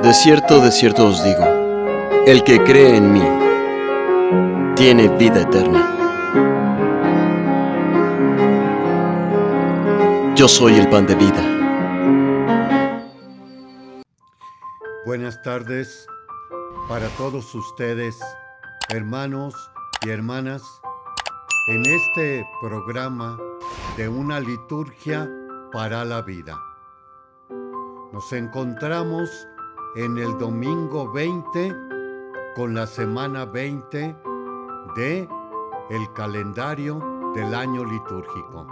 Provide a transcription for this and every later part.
de cierto os digo, el que cree en mí tiene vida eterna. Yo soy el pan de vida. Buenas tardes para todos ustedes, hermanos y hermanas, en este programa de una liturgia para la vida. Nos encontramos en el domingo 20 con la semana 20 de el calendario del año litúrgico.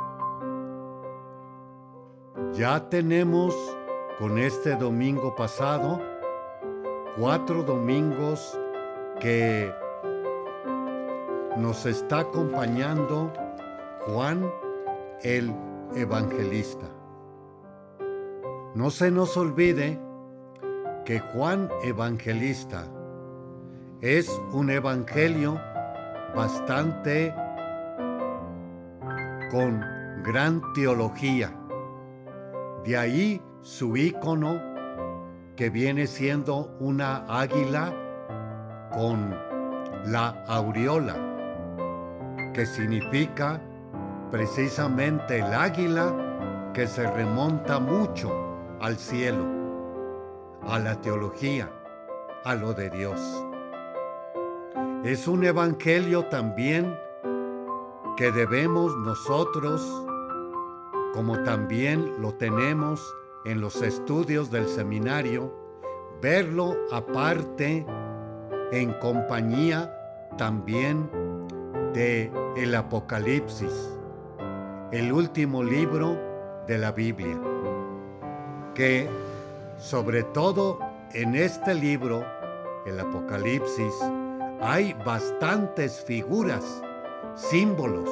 Ya tenemos con este domingo pasado 4 domingos que nos está acompañando Juan el Evangelista. No se nos olvide que Juan Evangelista es un evangelio bastante con gran teología. De ahí su ícono, que viene siendo una águila con la aureola, que significa precisamente el águila que se remonta mucho al cielo, a la teología, a lo de Dios. Es un evangelio también que debemos nosotros, como también lo tenemos en los estudios del seminario, verlo aparte en compañía también de el Apocalipsis, el último libro de la Biblia, que sobre todo en este libro, el Apocalipsis, hay bastantes figuras, símbolos,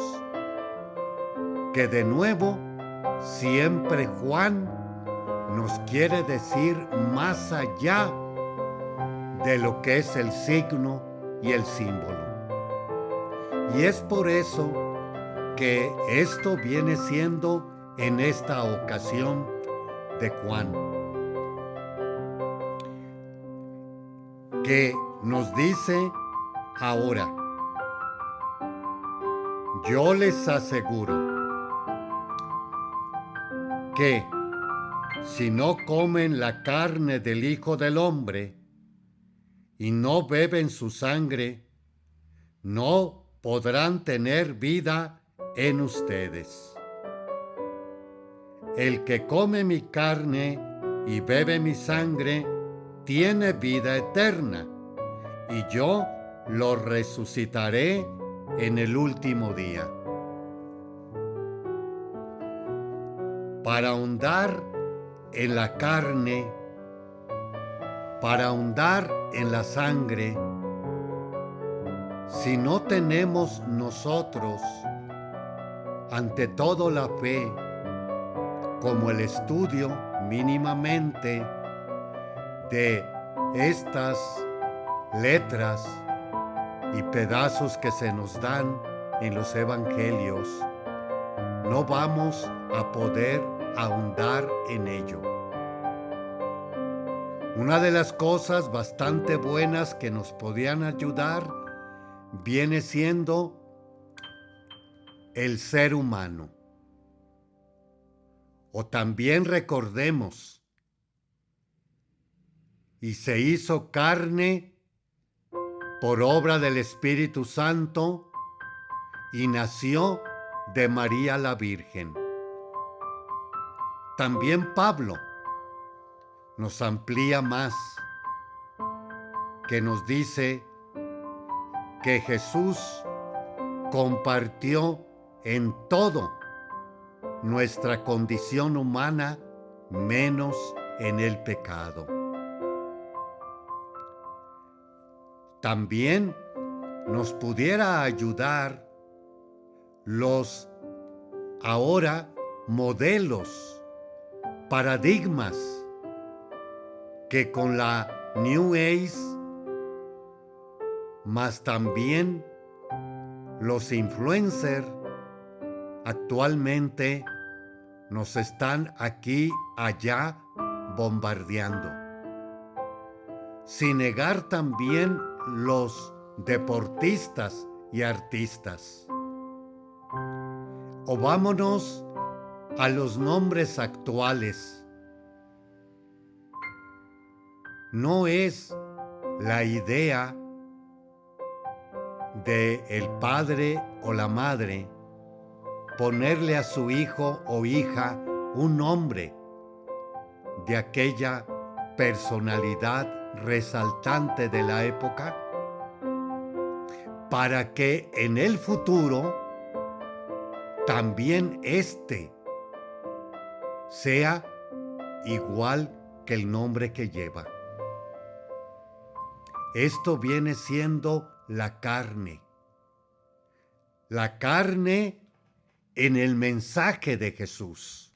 que de nuevo siempre Juan nos quiere decir más allá de lo que es el signo y el símbolo. Y es por eso que esto viene siendo en esta ocasión de Juan, que nos dice ahora: yo les aseguro que si no comen la carne del Hijo del Hombre y no beben su sangre, no podrán tener vida en ustedes. El que come mi carne y bebe mi sangre tiene vida eterna, y yo lo resucitaré en el último día. Para ahondar en la carne, para ahondar en la sangre, si no tenemos nosotros, ante todo la fe, como el estudio mínimamente de estas letras y pedazos que se nos dan en los evangelios, no vamos a poder ahondar en ello. Una de las cosas bastante buenas que nos podían ayudar viene siendo el ser humano. O también recordemos, y se hizo carne por obra del Espíritu Santo y nació de María la Virgen. También Pablo nos amplía más, que nos dice que Jesús compartió en todo nuestra condición humana, menos en el pecado. También nos pudiera ayudar los ahora modelos, paradigmas que con la New Age, más también los influencers actualmente nos están aquí, allá, bombardeando. sin negar también los deportistas y artistas. O vámonos a los nombres actuales. No es la idea de el padre o la madre ponerle a su hijo o hija un nombre de aquella personalidad resaltante de la época, para que en el futuro también éste sea igual que el nombre que lleva. Esto viene siendo la carne. La carne en el mensaje de Jesús,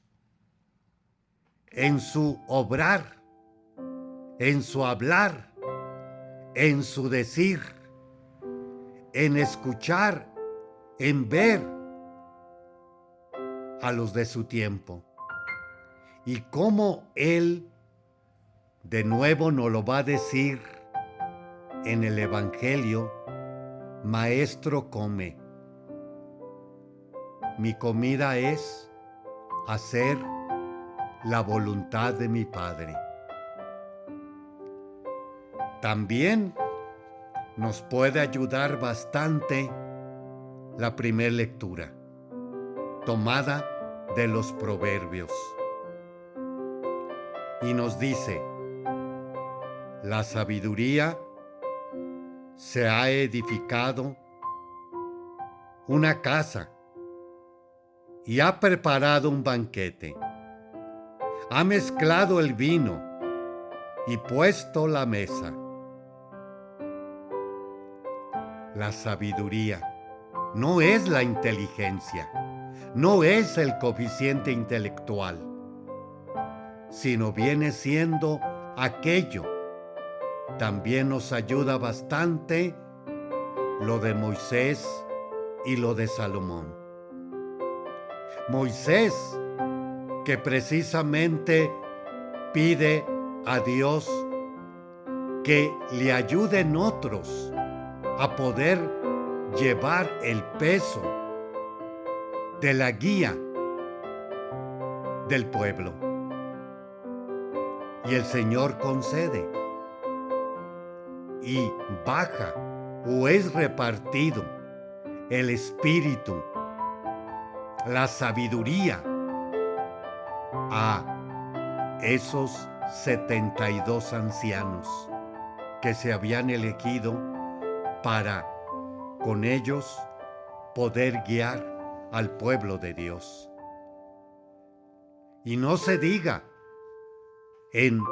en su obrar, en su hablar, en su decir, en escuchar, en ver a los de su tiempo. Y cómo Él de nuevo nos lo va a decir en el Evangelio: Maestro, come. Mi comida es hacer la voluntad de mi Padre. También nos puede ayudar bastante la primera lectura, tomada de los Proverbios. Y nos dice: la sabiduría se ha edificado una casa y ha preparado un banquete. Ha mezclado el vino y puesto la mesa. La sabiduría no es la inteligencia, no es el coeficiente intelectual, sino viene siendo aquello. También nos ayuda bastante lo de Moisés y lo de Salomón. Moisés, que precisamente pide a Dios que le ayuden otros a poder llevar el peso de la guía del pueblo. Y el Señor concede y baja o es repartido el espíritu, la sabiduría a esos 72 ancianos que se habían elegido para con ellos poder guiar al pueblo de Dios. Y no se diga en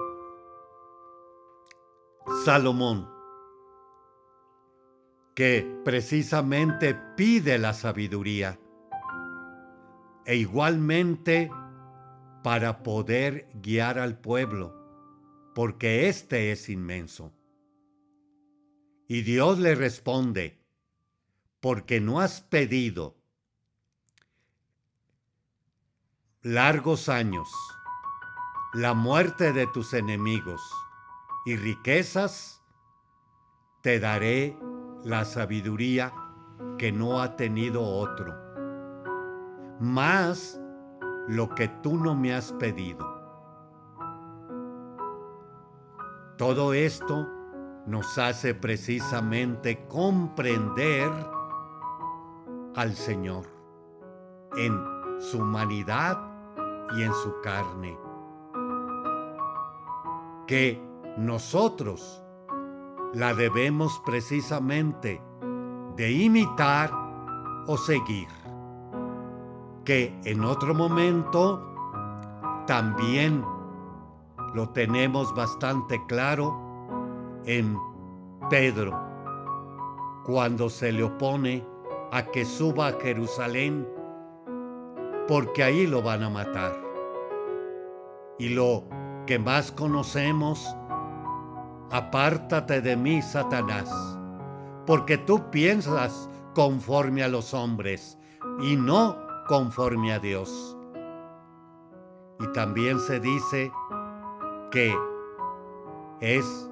Salomón, que precisamente pide la sabiduría, e igualmente para poder guiar al pueblo, porque éste es inmenso. Y Dios le responde: porque no has pedido largos años, la muerte de tus enemigos y riquezas, te daré la sabiduría que no ha tenido otro, más lo que tú no me has pedido. Todo esto nos hace precisamente comprender al Señor en su humanidad y en su carne, que nosotros la debemos precisamente de imitar o seguir, que en otro momento también lo tenemos bastante claro en Pedro, cuando se le opone a que suba a Jerusalén, porque ahí lo van a matar. Y lo que más conocemos: apártate de mí, Satanás, porque tú piensas conforme a los hombres y no conforme a Dios. Y también se dice que es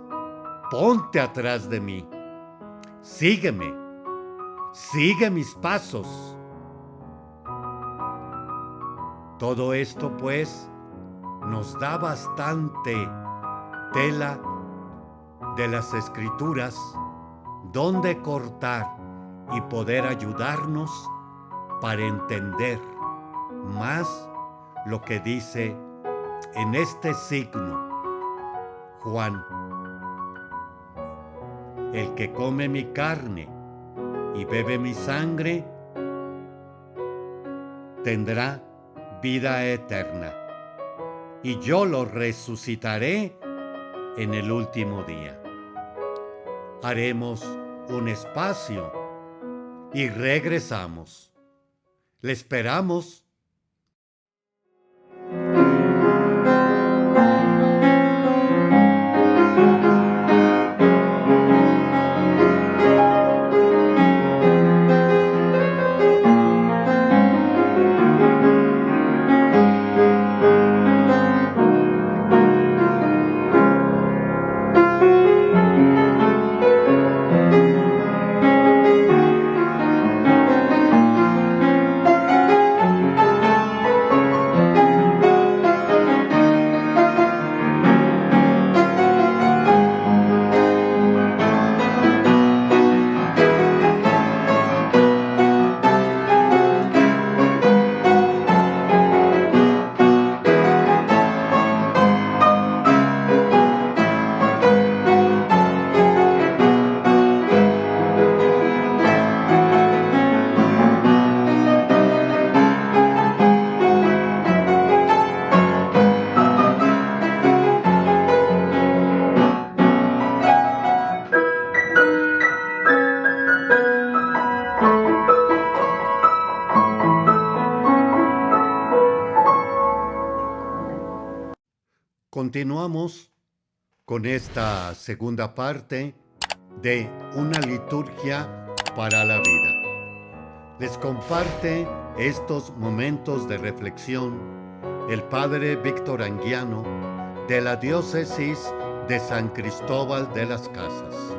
ponte atrás de mí, sígueme, sigue mis pasos. Todo esto, pues, nos da bastante tela de las Escrituras donde cortar y poder ayudarnos para entender más lo que dice en este signo Juan: el que come mi carne y bebe mi sangre tendrá vida eterna, y yo lo resucitaré en el último día. Haremos un espacio y regresamos. Le esperamos. Continuamos con esta segunda parte de Una liturgia para la vida. Les comparte estos momentos de reflexión el padre Víctor Anguiano de la diócesis de San Cristóbal de las Casas.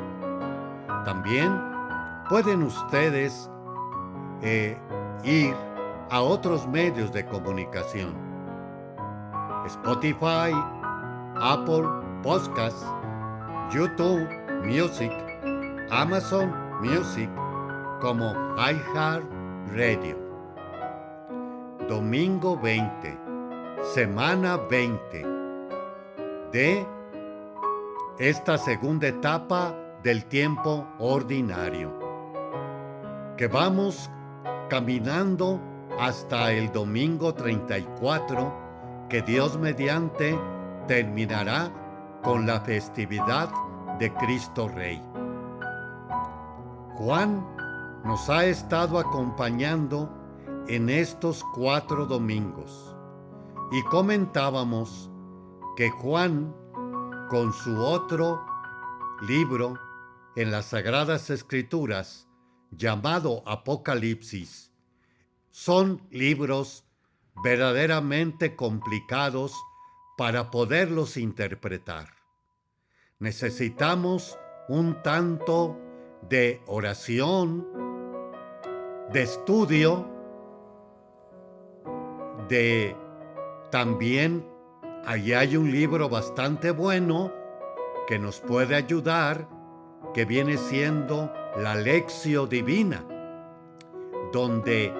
También pueden ustedes ir a otros medios de comunicación: Spotify, Apple Podcasts, YouTube Music, Amazon Music, como iHeartRadio. Domingo 20, semana 20 de esta segunda etapa del tiempo ordinario, que vamos caminando hasta el domingo 34, que Dios mediante terminará con la festividad de Cristo Rey. Juan nos ha estado acompañando en estos 4 domingos y comentábamos que Juan, con su otro libro en las Sagradas Escrituras llamado Apocalipsis, son libros verdaderamente complicados para poderlos interpretar. Necesitamos un tanto de oración, de estudio, también allí hay un libro bastante bueno que nos puede ayudar, que viene siendo la Lectio Divina, donde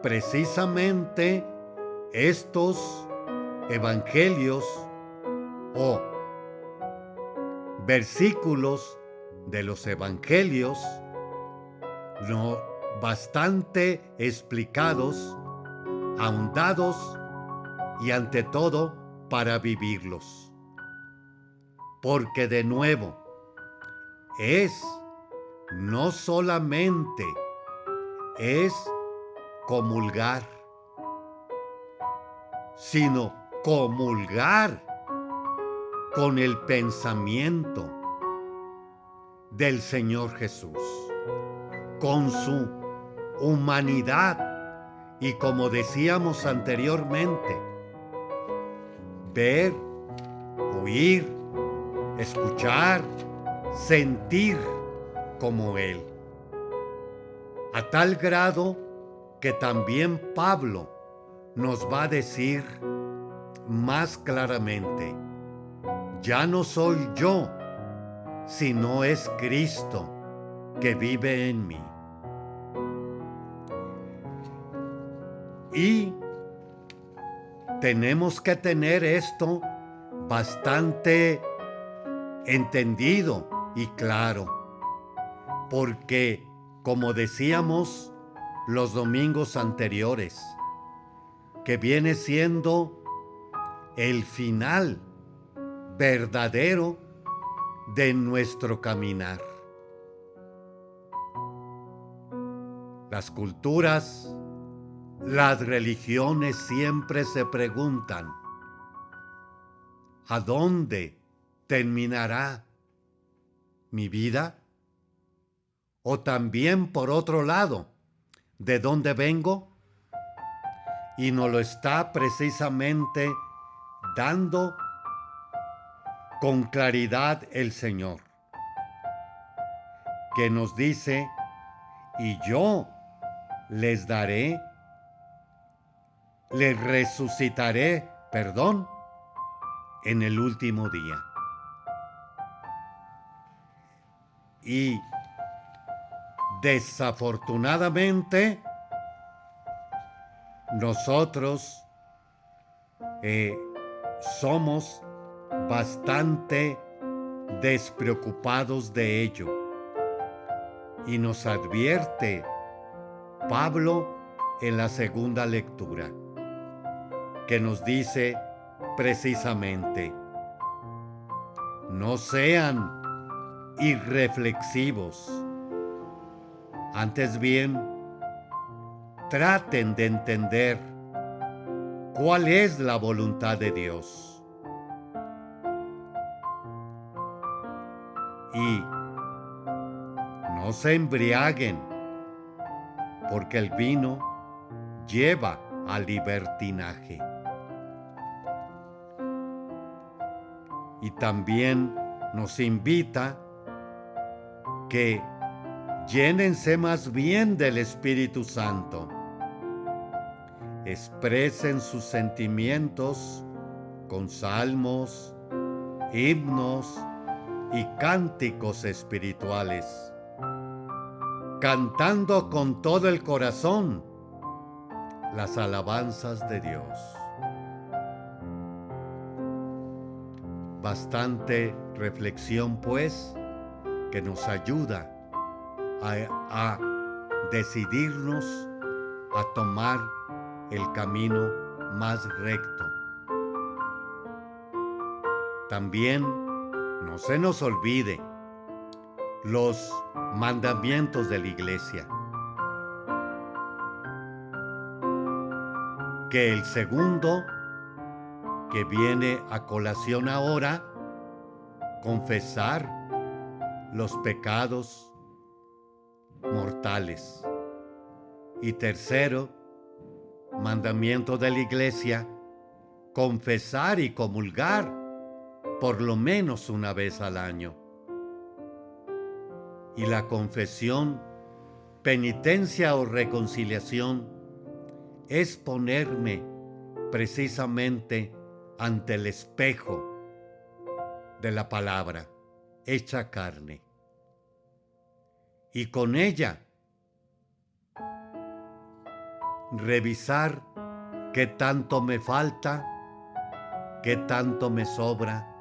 precisamente estos evangelios o versículos de los evangelios bastante explicados, ahondados y ante todo para vivirlos. Porque de nuevo, no solamente es comulgar, sino comulgar con el pensamiento del Señor Jesús, con su humanidad y, como decíamos anteriormente, ver, oír, escuchar, sentir como Él. A tal grado que también Pablo nos va a decir más claramente: ya no soy yo, sino es Cristo que vive en mí. Y tenemos que tener esto bastante entendido y claro, porque, como decíamos los domingos anteriores, que viene siendo el final verdadero de nuestro caminar. Las culturas, las religiones siempre se preguntan: ¿a dónde terminará mi vida? O también, por otro lado, ¿de dónde vengo? Y nos lo está precisamente dando con claridad el Señor, que nos dice: y yo les resucitaré, en el último día. Y desafortunadamente, nosotros somos bastante despreocupados de ello. Y nos advierte Pablo en la segunda lectura, que nos dice precisamente: no sean irreflexivos, antes bien, traten de entender cuál es la voluntad de Dios. Y no se embriaguen, porque el vino lleva al libertinaje. Y también nos invita que llénense más bien del Espíritu Santo. Expresen sus sentimientos con salmos, himnos y cánticos espirituales, cantando con todo el corazón las alabanzas de Dios. Bastante reflexión, pues, que nos ayuda a decidirnos a tomar el camino más recto. También no se nos olvide los mandamientos de la Iglesia, que el segundo, que viene a colación ahora, confesar los pecados mortales. Y tercero, mandamiento de la Iglesia, confesar y comulgar por lo menos una vez al año. Y la confesión, penitencia o reconciliación, es ponerme precisamente ante el espejo de la palabra hecha carne, y con ella revisar qué tanto me falta, qué tanto me sobra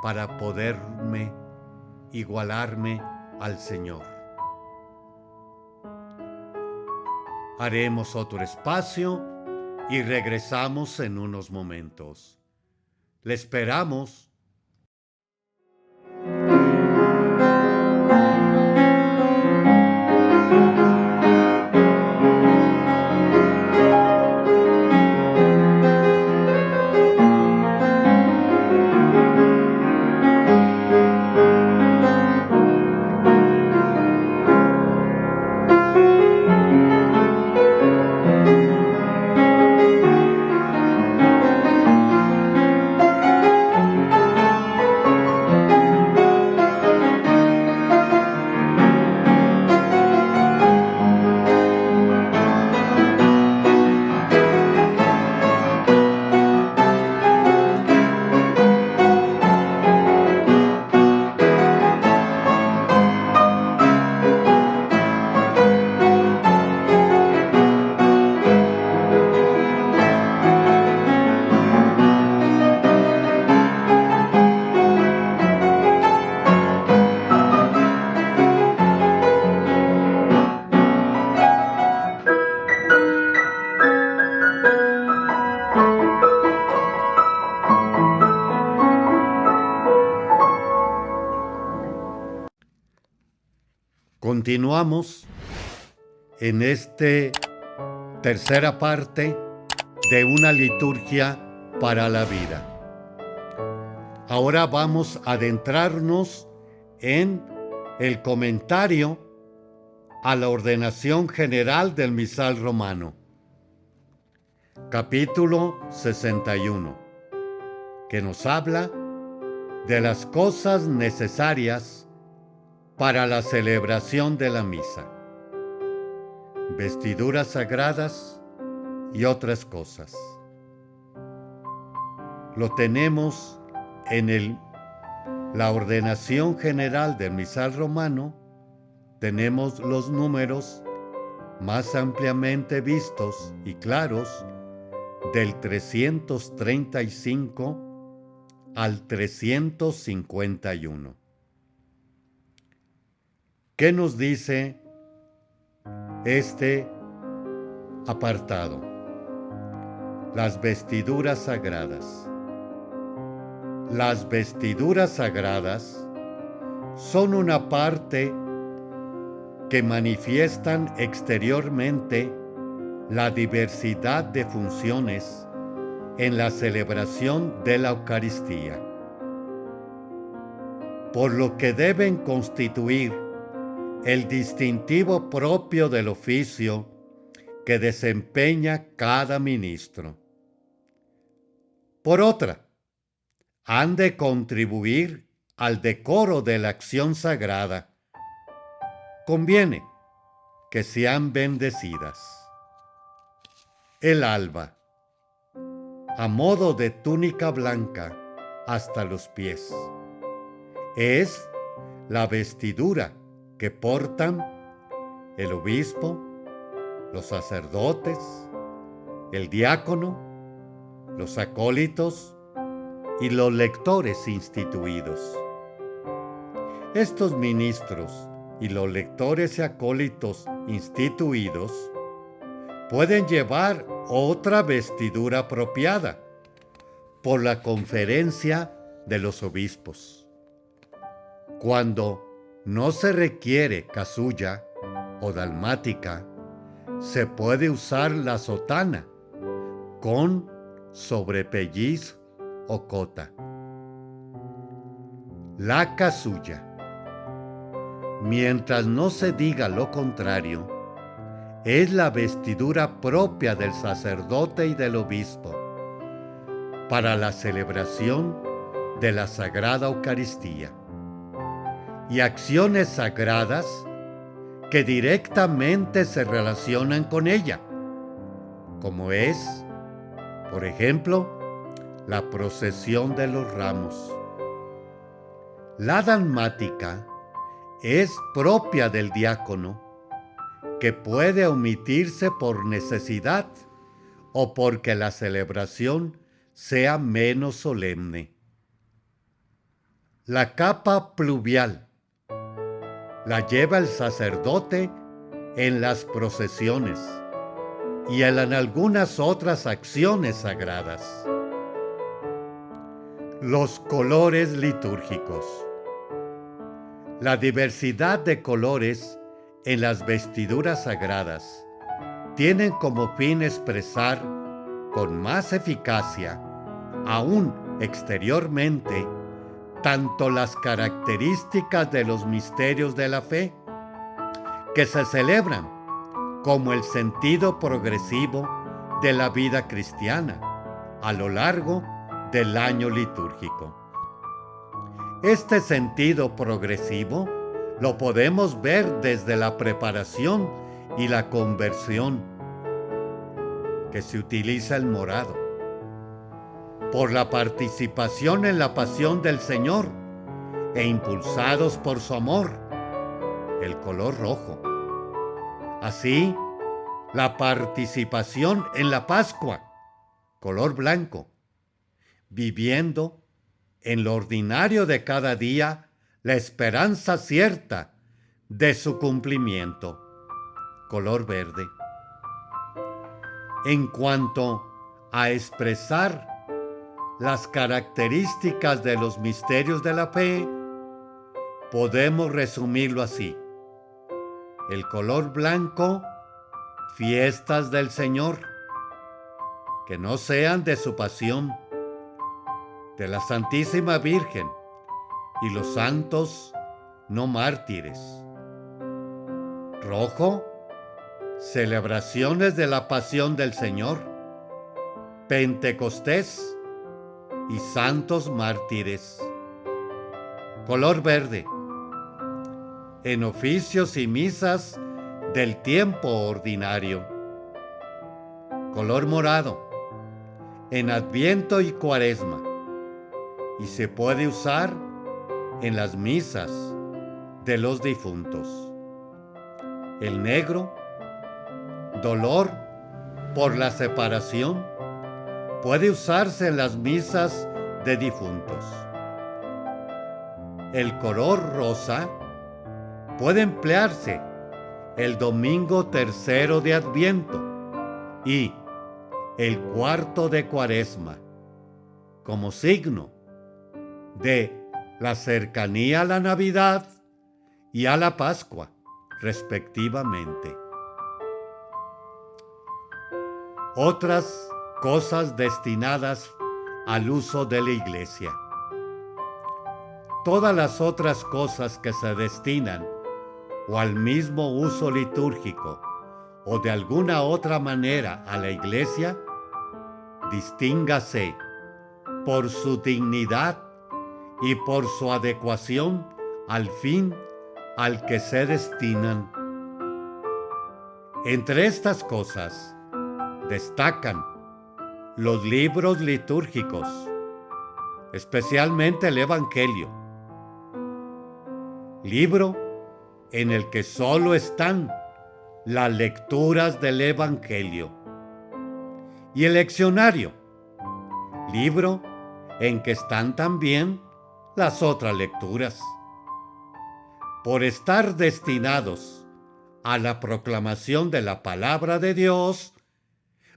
para poderme igualarme al Señor. Haremos otro espacio y regresamos en unos momentos. Le esperamos. Continuamos en esta tercera parte de una liturgia para la vida. Ahora vamos a adentrarnos en el comentario a la ordenación general del misal romano. Capítulo 61, que nos habla de las cosas necesarias para la celebración de la misa, vestiduras sagradas y otras cosas. Lo tenemos en la ordenación general del misal romano. Tenemos los números más ampliamente vistos y claros del 335 al 351. ¿Qué nos dice este apartado? Las vestiduras sagradas. Las vestiduras sagradas son una parte que manifiestan exteriormente la diversidad de funciones en la celebración de la Eucaristía, por lo que deben constituir el distintivo propio del oficio que desempeña cada ministro. Por otra, han de contribuir al decoro de la acción sagrada. Conviene que sean bendecidas. El alba, a modo de túnica blanca hasta los pies, es la vestidura que portan el obispo, los sacerdotes, el diácono, los acólitos y los lectores instituidos. Estos ministros y los lectores y acólitos instituidos pueden llevar otra vestidura apropiada por la conferencia de los obispos. Cuando no se requiere casulla o dalmática, se puede usar la sotana con sobrepelliz o cota. La casulla, mientras no se diga lo contrario, es la vestidura propia del sacerdote y del obispo para la celebración de la Sagrada Eucaristía y acciones sagradas que directamente se relacionan con ella, como es, por ejemplo, la procesión de los ramos. La dalmática es propia del diácono, que puede omitirse por necesidad o porque la celebración sea menos solemne. La capa pluvial la lleva el sacerdote en las procesiones y en algunas otras acciones sagradas. Los colores litúrgicos. La diversidad de colores en las vestiduras sagradas tienen como fin expresar con más eficacia, aún exteriormente, tanto las características de los misterios de la fe que se celebran, como el sentido progresivo de la vida cristiana a lo largo del año litúrgico. Este sentido progresivo lo podemos ver desde la preparación y la conversión, que se utiliza el morado, por la participación en la pasión del Señor e impulsados por su amor, el color rojo. Así, la participación en la Pascua, color blanco, viviendo en lo ordinario de cada día la esperanza cierta de su cumplimiento, color verde. En cuanto a expresar las características de los misterios de la fe, podemos resumirlo así. El color blanco, fiestas del Señor, que no sean de su pasión, de la Santísima Virgen y los santos no mártires. Rojo, celebraciones de la pasión del Señor, Pentecostés y santos mártires. Color verde, en oficios y misas del tiempo ordinario. Color morado, en Adviento y Cuaresma, y se puede usar en las misas de los difuntos. El negro, dolor por la separación, puede usarse en las misas de difuntos. El color rosa puede emplearse el domingo tercero de Adviento y el cuarto de Cuaresma, como signo de la cercanía a la Navidad y a la Pascua, respectivamente. Otras cosas destinadas al uso de la iglesia. Todas las otras cosas que se destinan o al mismo uso litúrgico o de alguna otra manera a la iglesia, distíngase por su dignidad y por su adecuación al fin al que se destinan. Entre estas cosas destacan los libros litúrgicos, especialmente el Evangelio, libro en el que solo están las lecturas del Evangelio, y el leccionario, libro en que están también las otras lecturas. Por estar destinados a la proclamación de la palabra de Dios,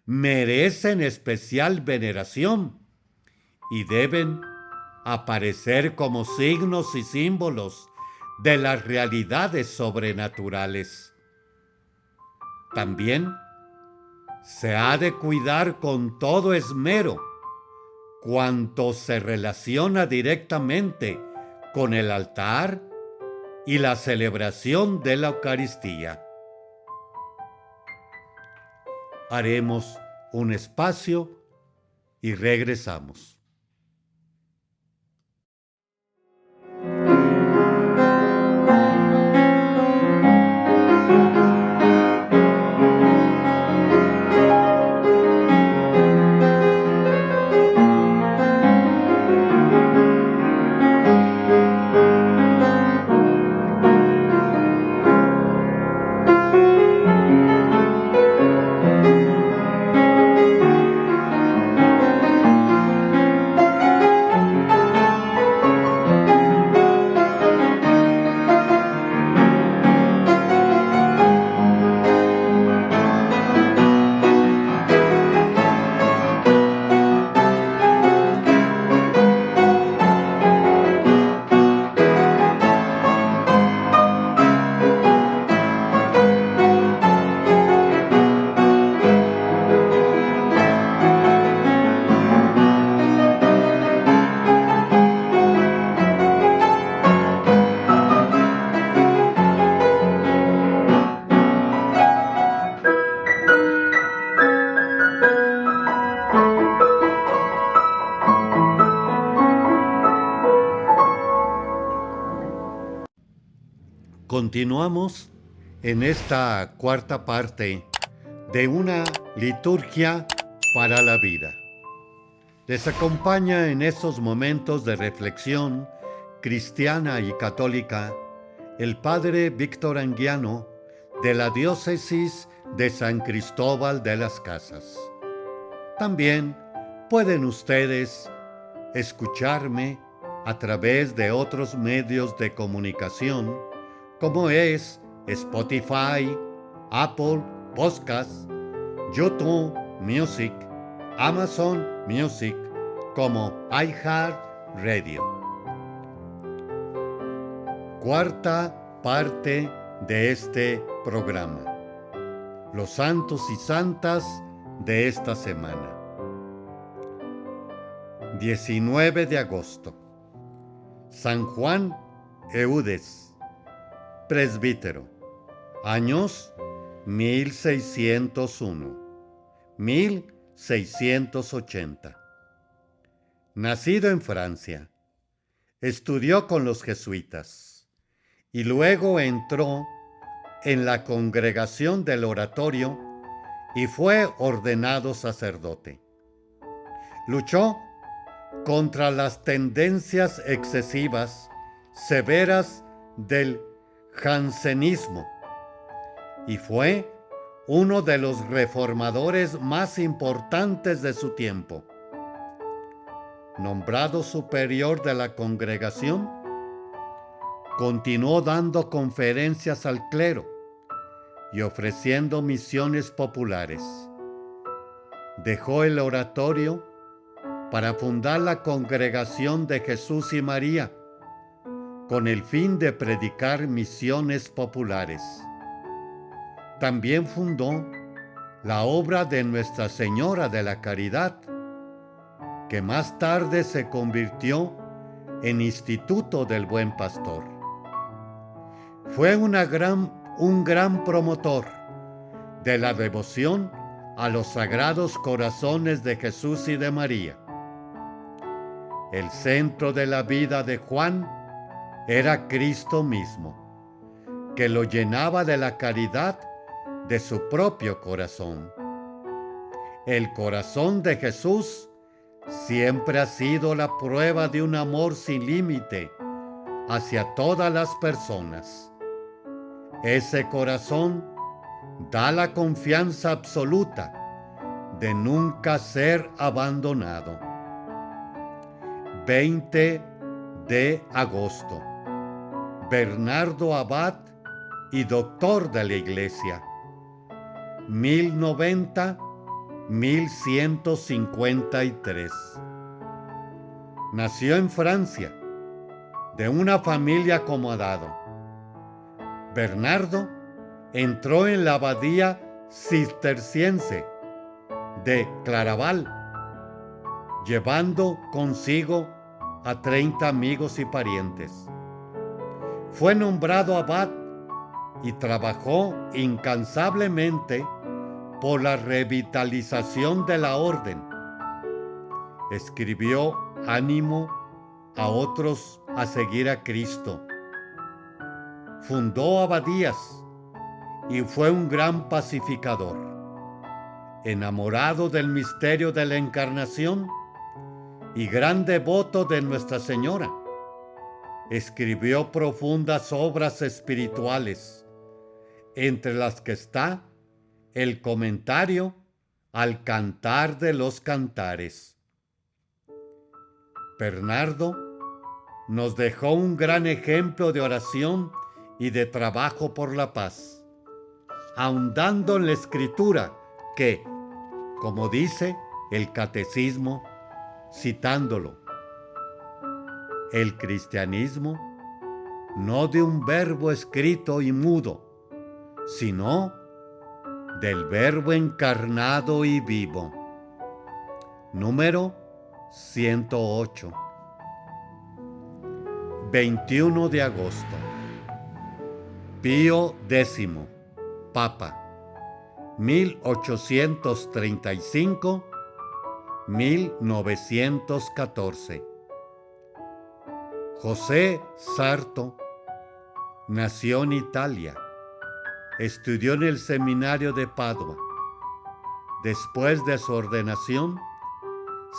merecen especial veneración y deben aparecer como signos y símbolos de las realidades sobrenaturales. También se ha de cuidar con todo esmero cuanto se relaciona directamente con el altar y la celebración de la Eucaristía. Haremos un espacio y regresamos. Continuamos en esta cuarta parte de una liturgia para la vida. Les acompaña en estos momentos de reflexión cristiana y católica el Padre Víctor Anguiano de la Diócesis de San Cristóbal de las Casas. También pueden ustedes escucharme a través de otros medios de comunicación como es Spotify, Apple Podcasts, YouTube Music, Amazon Music, como iHeartRadio. Cuarta parte de este programa. Los santos y santas de esta semana. 19 de agosto. San Juan Eudes, presbítero. Años 1601-1680. Nacido en Francia, estudió con los jesuitas y luego entró en la congregación del oratorio y fue ordenado sacerdote. Luchó contra las tendencias excesivas, severas del jansenismo y fue uno de los reformadores más importantes de su tiempo. Nombrado superior de la congregación, continuó dando conferencias al clero y ofreciendo misiones populares. Dejó el oratorio para fundar la Congregación de Jesús y María, con el fin de predicar misiones populares. También fundó la obra de Nuestra Señora de la Caridad, que más tarde se convirtió en Instituto del Buen Pastor. Fue un gran promotor de la devoción a los sagrados corazones de Jesús y de María. El centro de la vida de Juan era Cristo mismo, que lo llenaba de la caridad de su propio corazón. El corazón de Jesús siempre ha sido la prueba de un amor sin límite hacia todas las personas. Ese corazón da la confianza absoluta de nunca ser abandonado. 20 de agosto. Bernardo Abad y doctor de la Iglesia. 1090-1153. Nació en Francia, de una familia acomodada. Bernardo entró en la abadía cisterciense de Claraval, llevando consigo a 30 amigos y parientes. Fue nombrado abad y trabajó incansablemente por la revitalización de la orden. Escribió ánimo a otros a seguir a Cristo. Fundó abadías y fue un gran pacificador. Enamorado del misterio de la Encarnación y gran devoto de Nuestra Señora, escribió profundas obras espirituales, entre las que está el comentario al Cantar de los Cantares. Bernardo nos dejó un gran ejemplo de oración y de trabajo por la paz, ahondando en la Escritura que, como dice el Catecismo, citándolo, el cristianismo no de un verbo escrito y mudo, sino del verbo encarnado y vivo. Número 108. 21 de agosto. Pío X, Papa, 1835-1914. José Sarto nació en Italia. Estudió en el seminario de Padua. Después de su ordenación,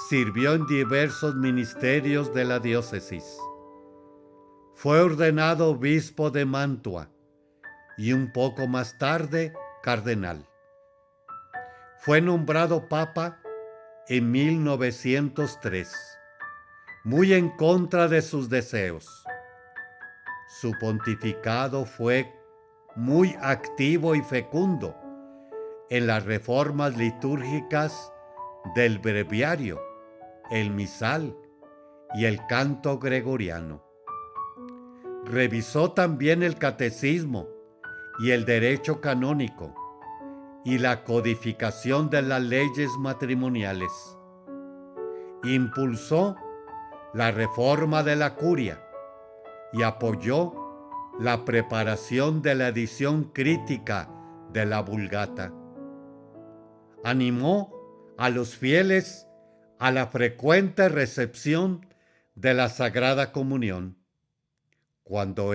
sirvió en diversos ministerios de la diócesis. Fue ordenado obispo de Mantua y un poco más tarde cardenal. Fue nombrado papa en 1903, muy en contra de sus deseos. Su pontificado fue muy activo y fecundo en las reformas litúrgicas del breviario, el misal y el canto gregoriano. Revisó también el catecismo y el derecho canónico y la codificación de las leyes matrimoniales. Impulsó la reforma de la curia y apoyó la preparación de la edición crítica de la Vulgata. Animó a los fieles a la frecuente recepción de la Sagrada Comunión, cuando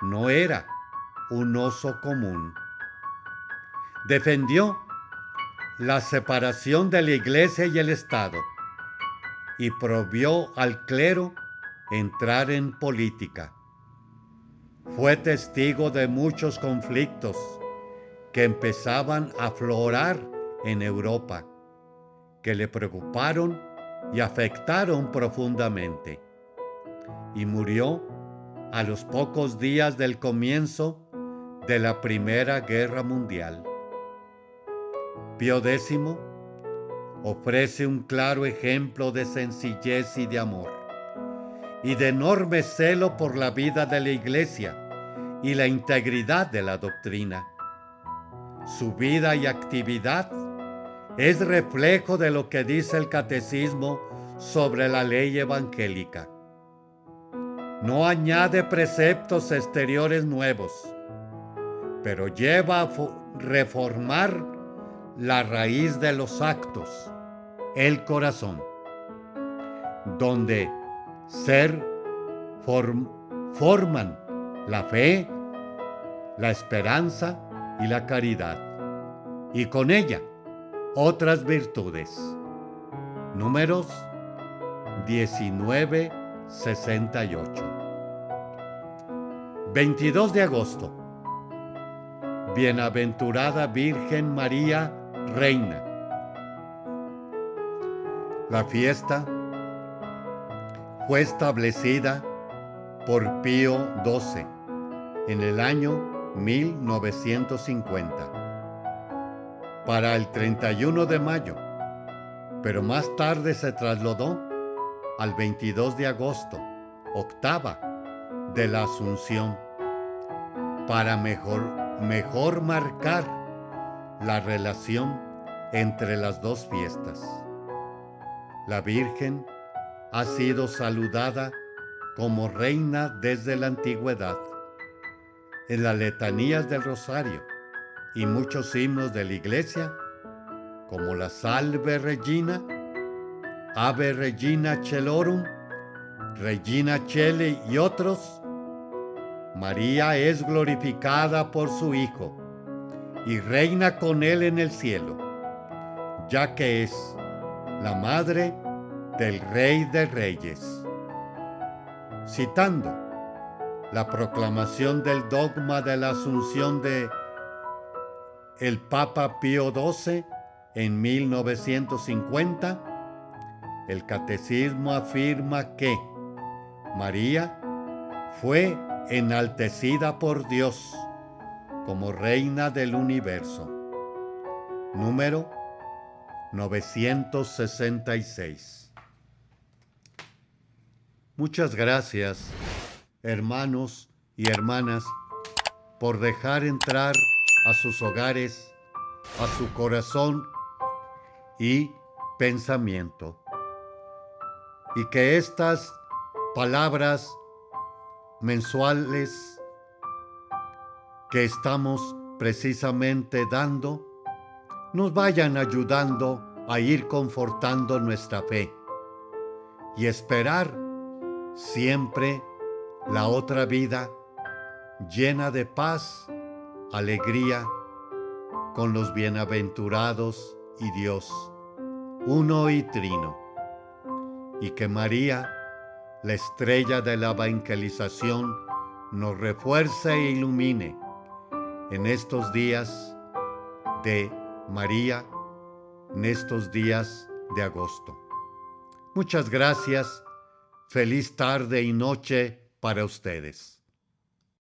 no era un uso común. Defendió la separación de la Iglesia y el Estado y prohibió al clero entrar en política. Fue testigo de muchos conflictos que empezaban a aflorar en Europa, que le preocuparon y afectaron profundamente, y murió a los pocos días del comienzo de la Primera Guerra Mundial. Pío X ofrece un claro ejemplo de sencillez y de amor, y de enorme celo por la vida de la Iglesia y la integridad de la doctrina. Su vida y actividad es reflejo de lo que dice el Catecismo sobre la ley evangélica. No añade preceptos exteriores nuevos, pero lleva a reformar la raíz de los actos, el corazón, donde forman la fe, la esperanza y la caridad, y con ella otras virtudes. Números 19:68. 22 de agosto. Bienaventurada Virgen María, Reina. La fiesta fue establecida por Pío XII en el año 1950 para el 31 de mayo, pero más tarde se trasladó al 22 de agosto, octava de la Asunción, para mejor marcar la relación entre las dos fiestas. La Virgen ha sido saludada como reina desde la antigüedad. En las letanías del Rosario y muchos himnos de la Iglesia, como la Salve Regina, Ave Regina Celorum, Regina Caeli y otros, María es glorificada por su Hijo y reina con Él en el cielo, ya que es la madre del Rey de Reyes. Citando la proclamación del dogma de la Asunción de el Papa Pío XII en 1950, el Catecismo afirma que María fue enaltecida por Dios como Reina del Universo. Número 966. Muchas gracias, hermanos y hermanas, por dejar entrar a sus hogares, a su corazón y pensamiento. Y que estas palabras mensuales que estamos precisamente dando nos vayan ayudando a ir confortando nuestra fe y esperar siempre la otra vida llena de paz, alegría, con los bienaventurados y Dios, uno y trino. Y que María, la estrella de la evangelización, nos refuerce e ilumine en estos días de María, en estos días de agosto. Muchas gracias. Feliz tarde y noche para ustedes.